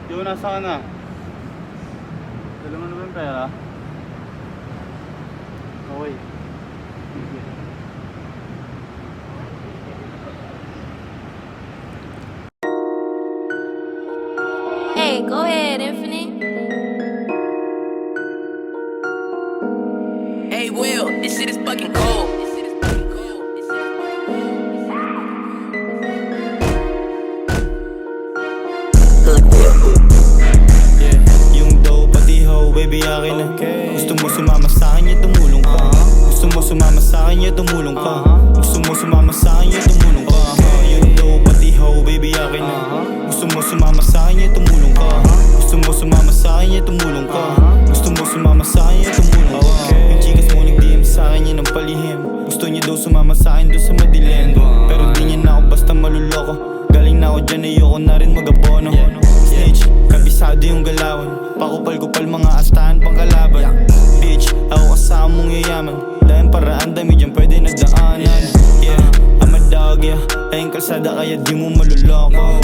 Yo, nasa ka na? Dala mo na ba yung pera? Okay. Hey, go ahead, Infinite. Hey Will, this shit is fucking cold. Yeah, yung dough pati ho, baby akin na. Gusto mo sumama sa'kin, ya tumulong ka. Gusto mo sumama sa'kin, ya tumulong ka. Gusto mo sumama sa'kin, ya tumulong ka. Yung dough pati ho, baby akin na. Gusto mo sumama sa'kin, ya tumulong ka. Gusto mo sumama sa'kin, ya tumulong ka. Gusto mo sumama sa'kin, ya tumulong ka. Yung chikas mo nag-DM sa'kin, yan ang palihim. Gusto niya daw sumama sa'kin doon sa madilim. Pero di niya na ako basta maluloko. Galing na ako dyan, ayoko na rin mag-abono. Snitch, kabisado yung galawan. Pakupal-kupal mga astahan pang kalaban. Bitch, ako kasama mong yayaman. Dahil paraan dami dyan pwede nagdaanan. Yeah, I'm a dog, yeah. Ayong kalsada kaya di mo maluloko.